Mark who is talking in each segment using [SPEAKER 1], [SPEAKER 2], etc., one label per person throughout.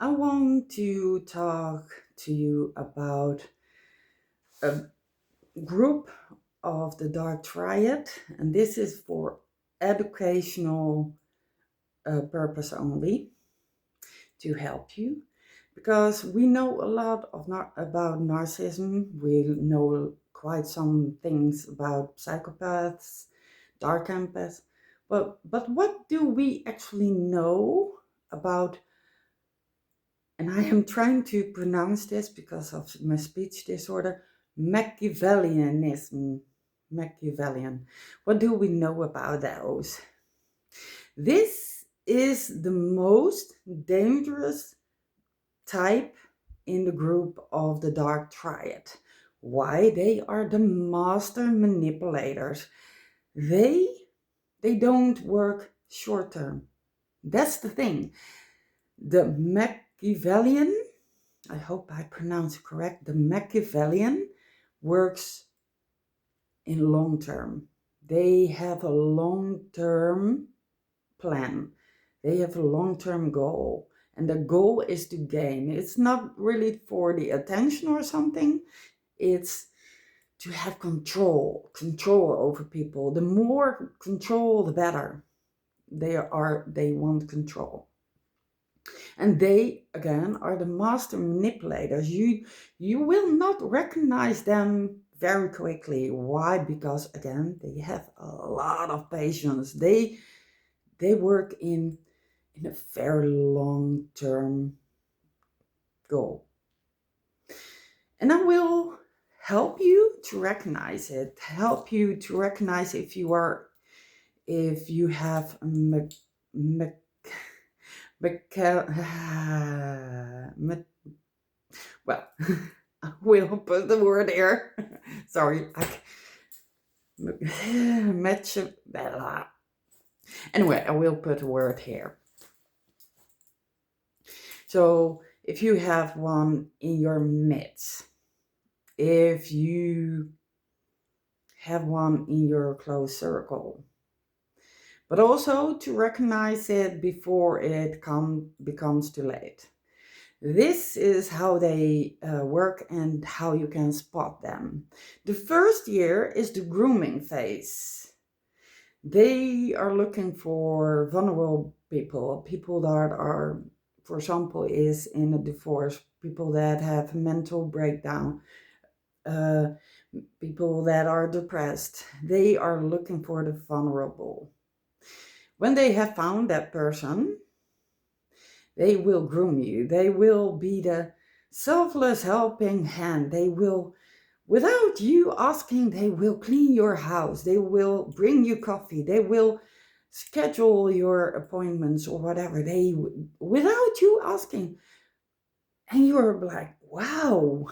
[SPEAKER 1] I want to talk to you about a group of the Dark Triad, and this is for educational purpose only to help you because we know a lot of about narcissism. We know quite some things about psychopaths, dark empaths, but what do we actually know about? And I am trying to pronounce this because of my speech disorder. Machiavellianism. Machiavellian. What do we know about those? This is the most dangerous type in the group of the Dark Triad. Why? They are the master manipulators. They they don't work short term. That's the thing. The Machiavellian, I hope I pronounce it correct, the Machiavellian works in long term. They have a long term plan. They have a long term goal. And the goal is to gain. It's not really for the attention or something. It's to have control over people. The more control, the better. They want control. And they, again, are the master manipulators. You will not recognize them very quickly. Why? Because, again, they have a lot of patience. They work in a very long-term goal. And I will help you to recognize it. Help you to recognize if you have well, I will put the word here. Sorry. Anyway, I will put a word here. So if you have one in your midst, if you have one in your close circle, but also to recognize it before it becomes too late. This is how they work and how you can spot them. The first year is the grooming phase. They are looking for vulnerable people that are, for example, is in a divorce, people that have mental breakdown, people that are depressed. They are looking for the vulnerable. When they have found that person, they will groom you. They will be the selfless helping hand. They will, without you asking, they will clean your house. They will bring you coffee. They will schedule your appointments or whatever. Without you asking. And you're like, wow.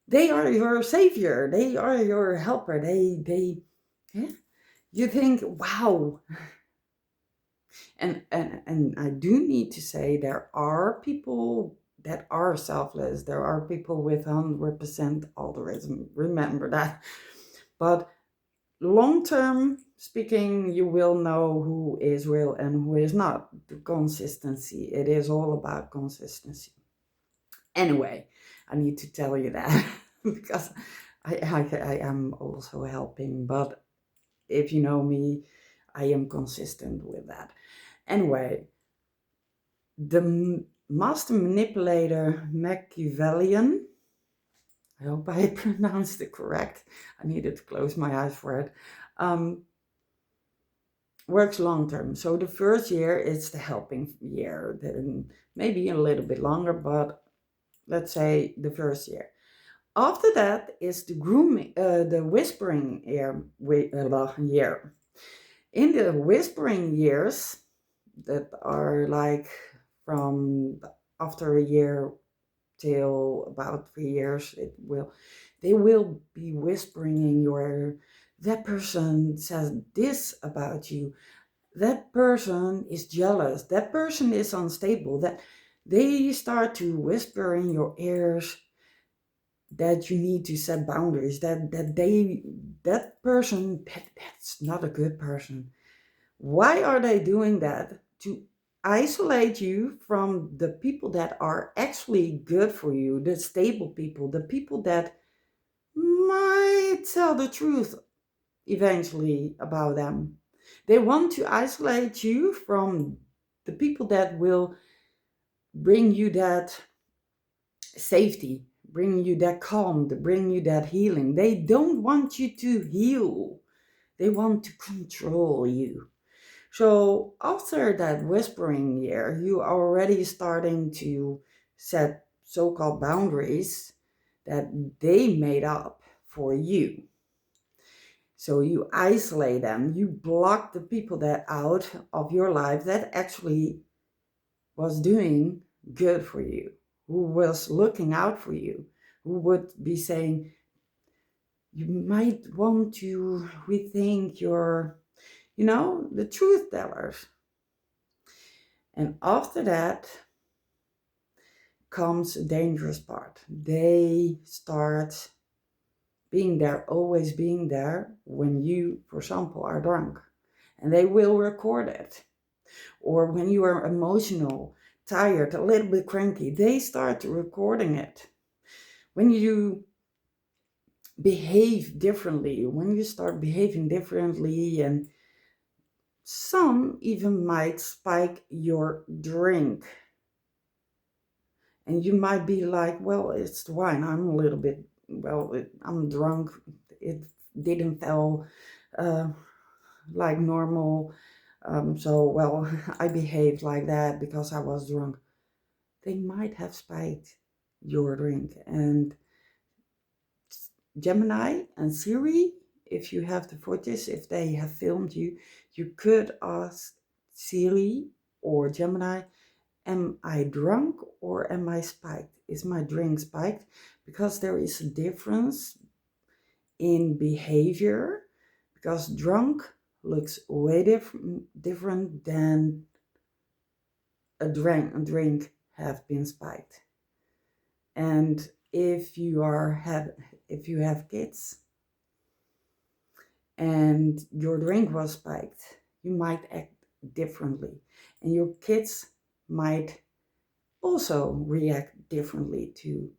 [SPEAKER 1] They are your savior. They are your helper. Yeah. You think, wow. And I do need to say there are people that are selfless. There are people with 100% altruism. Remember that. But long term speaking, you will know who is real and who is not. The consistency. It is all about consistency. Anyway, I need to tell you that because I am also helping. But if you know me, I am consistent with that. Anyway, the master manipulator Machiavellian, I hope I pronounced it correct. I needed to close my eyes for it. Works long term. So the first year is the helping year, then maybe a little bit longer, but let's say the first year. After that is the grooming, the whispering year. In the whispering years, that are like from after a year till about 3 years, they will be whispering in your ear. That person says this about you. That person is jealous. That person is unstable. That they start to whisper in your ears that you need to set boundaries. That person that's not a good person. Why are they doing that? To isolate you from the people that are actually good for you, the stable people, the people that might tell the truth eventually about them. They want to isolate you from the people that will bring you that safety, bring you that calm, bring you that healing. They don't want you to heal, they want to control you. So after that whispering year, you are already starting to set so-called boundaries that they made up for you. So you isolate them, you block the people that out of your life that actually was doing good for you, who was looking out for you, who would be saying, you might want to rethink your, the truth tellers. And after that comes a dangerous part. They start being there, always being there when you, for example, are drunk. And they will record it. Or when you are emotional, tired, a little bit cranky, they start recording it. When you behave differently, when you start behaving differently, and some even might spike your drink. And you might be like, well, it's the wine. I'm a little bit, I'm drunk. It didn't feel like normal. So, I behaved like that because I was drunk. They might have spiked your drink. And Gemini and Siri, if you have the footage, if they have filmed you, you could ask Siri or Gemini, am I drunk or am I spiked? Is my drink spiked? Because there is a difference in behavior, because drunk looks way different than a drink have been spiked. And if you have kids and your drink was spiked, you might act differently, and your kids might also react differently to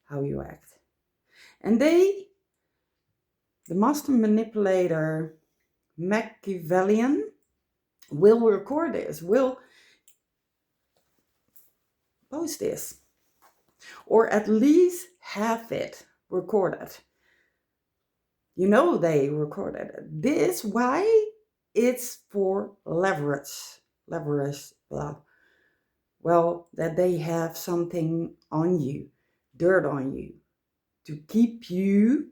[SPEAKER 1] how you act. And the master manipulator Machiavellian, will record this, will post this, or at least have it recorded. They recorded it. This why it's for leverage. Leverage, blah. Well, that they have something on you, dirt on you, to keep you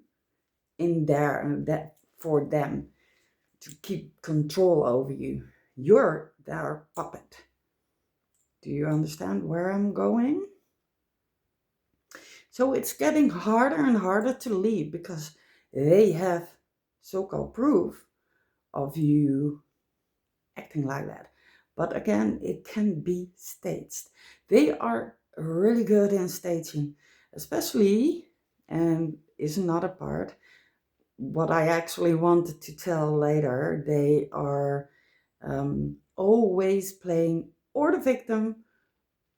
[SPEAKER 1] in there, and that for them to keep control over you. You're their puppet. Do you understand where I'm going? So it's getting harder and harder to leave because they have so-called proof of you acting like that. But again, it can be staged. They are really good in staging, especially, and is another part, what I actually wanted to tell later, they are always playing or the victim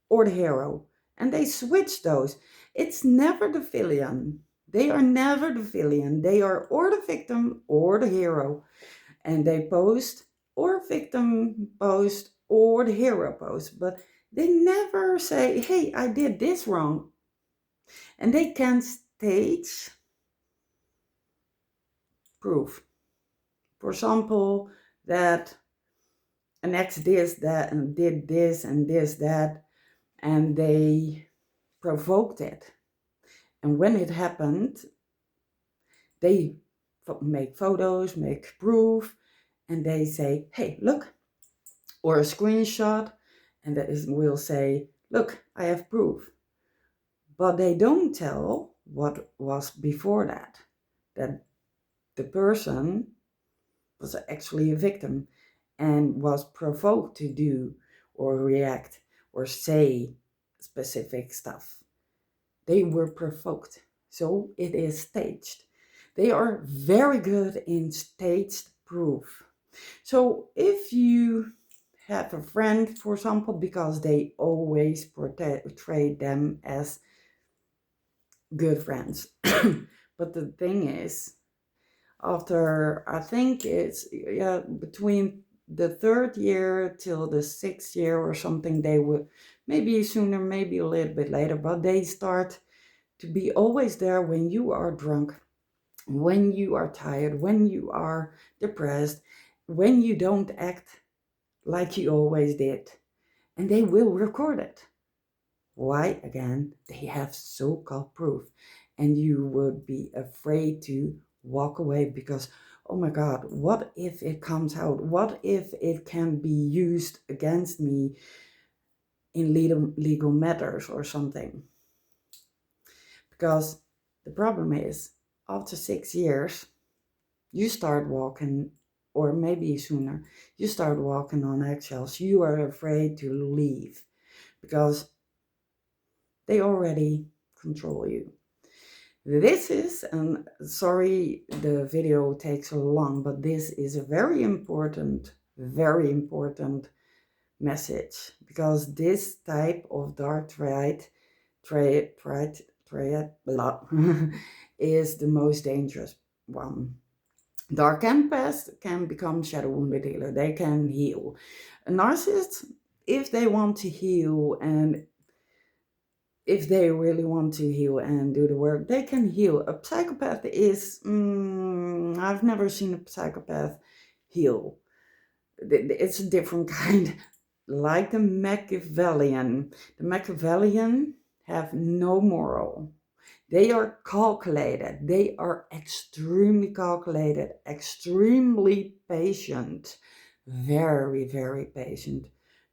[SPEAKER 1] or the hero. And they switch those. It's never the villain. They are never the villain. They are or the victim or the hero. And they post or victim post or the hero post. But they never say, hey, I did this wrong. And they can stage proof. For example, that an ex this, that, and did this, and this, that, and they provoked it. And when it happened, they make photos, make proof, and they say, hey, look, or a screenshot, and that will say, look, I have proof. But they don't tell what was before that the person was actually a victim and was provoked to do or react or say specific stuff. They were provoked. So it is staged. They are very good in staged proof. So if you have a friend, for example, because they always portray them as good friends. But the thing is, after, I think it's, yeah, between the 3rd year till the 6th year or something, they will, maybe sooner, maybe a little bit later, but they start to be always there when you are drunk, when you are tired, when you are depressed, when you don't act like you always did. And they will record it. Why? Again, they have so-called proof. And you would be afraid to walk away because, oh my God, what if it comes out? What if it can be used against me in legal matters or something? Because the problem is, after 6 years, you start walking, or maybe sooner, you start walking on eggshells. You are afraid to leave because they already control you. This is, and sorry the video takes so long, but this is a very important message, because this type of dark triad is the most dangerous one. Dark empaths can become shadow wounded healer. They can heal. A narcissist, if they want to heal, and if they really want to heal and do the work, they can heal. A psychopath is, I've never seen a psychopath heal. It's a different kind, like the Machiavellian. The Machiavellian have no moral. They are calculated. They are extremely calculated, extremely patient, very, very patient,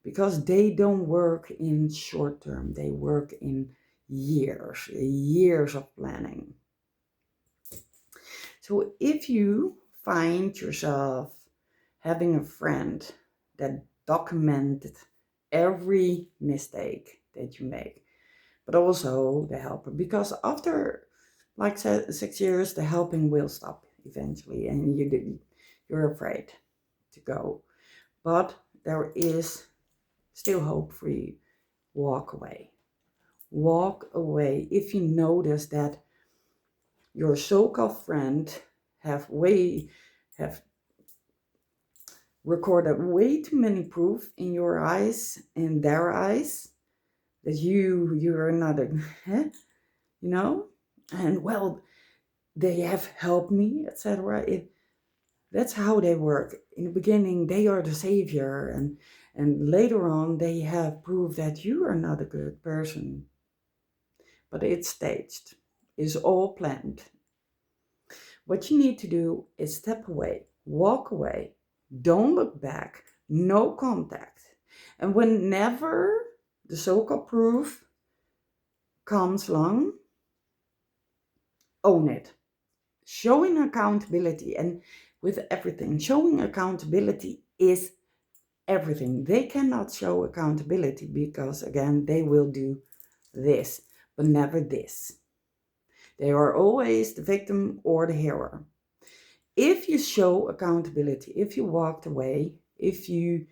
[SPEAKER 1] because they don't work in short term. They work in years of planning. So if you find yourself having a friend that documented every mistake that you make, but also the helper, because after like 6 years, the helping will stop eventually, and you're afraid to go. But there is still hope for you. Walk away. Walk away. If you notice that your so-called friend have recorded way too many proof in your eyes, in their eyes, that you're not a, you know, and well, they have helped me, etc. That's how they work. In the beginning, they are the savior, and later on, they have proved that you are not a good person. But it's staged. It's all planned. What you need to do is step away, walk away, don't look back, no contact. And whenever the so-called proof comes along, own it. Showing accountability, and with everything, showing accountability is everything. They cannot show accountability because, again, they will do this, but never this. They are always the victim or the hero. If you show accountability, if you walked away, if you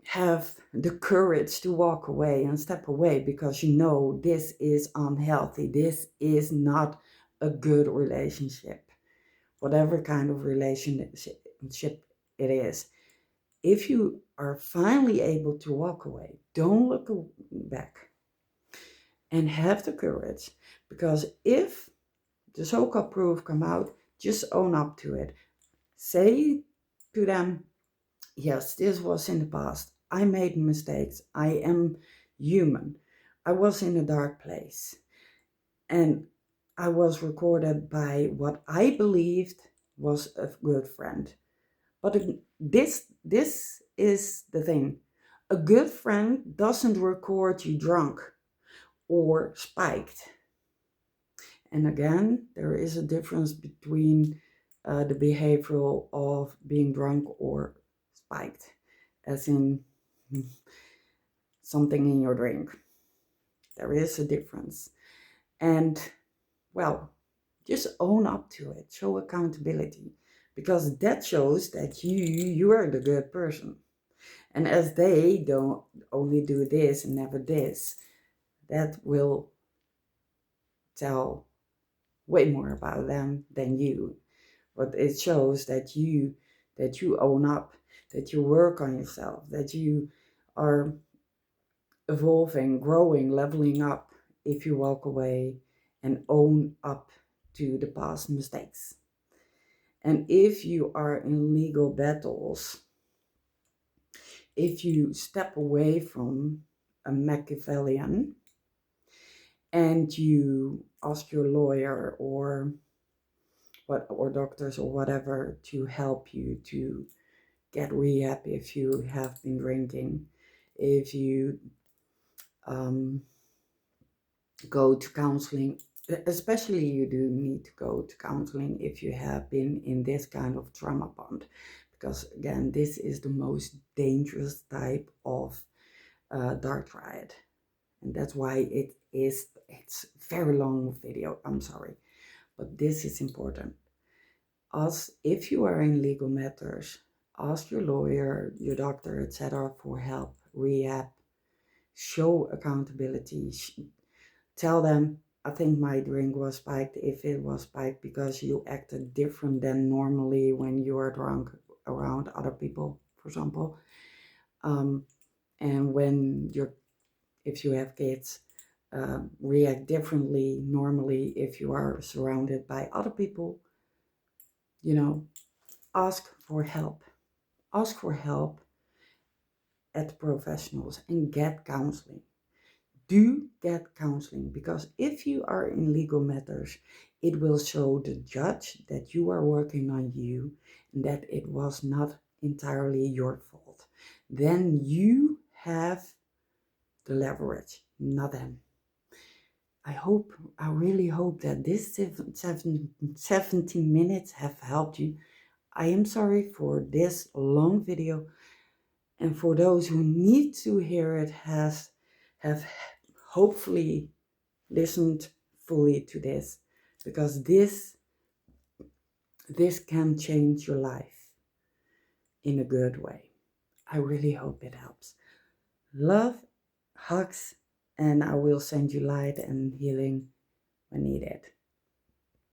[SPEAKER 1] have the courage to walk away and step away because you know this is unhealthy, this is not a good relationship, whatever kind of relationship it is. If you are finally able to walk away, don't look back and have the courage, because if the so-called proof come out, just own up to it. Say to them, yes, this was in the past. I made mistakes. I am human. I was in a dark place. And I was recorded by what I believed was a good friend. But this is the thing. A good friend doesn't record you drunk or spiked. And again, there is a difference between the behavioral of being drunk or spiked, as in something in your drink. There is a difference. And, well, just own up to it. Show accountability. Because that shows that you are the good person. And as they don't only do this and never this, that will tell way more about them than you. But it shows that you own up, that you work on yourself, that you are evolving, growing, leveling up if you walk away and own up to the past mistakes. And if you are in legal battles, if you step away from a Machiavellian and you ask your lawyer or doctors or whatever to help you to get rehab if you have been drinking, if you go to counseling, especially you do need to go to counseling if you have been in this kind of trauma bond, because again, this is the most dangerous type of dark triad, and that's why it's very long video. I'm sorry, but this is important. If you are in legal matters, ask your lawyer, your doctor, etc. for help, rehab, show accountability. Tell them, I think my drink was spiked, if it was spiked because you acted different than normally when you are drunk around other people, for example. And if you have kids, react differently normally if you are surrounded by other people. Ask for help. Ask for help at professionals and get counseling. Do get counseling, because if you are in legal matters, it will show the judge that you are working on you and that it was not entirely your fault. Then you have the leverage, not them. I really hope that this 17 minutes have helped you. I am sorry for this long video, and for those who need to hear it have hopefully listened fully to this, because this can change your life in a good way. I really hope it helps. Love, hugs, and I will send you light and healing when needed.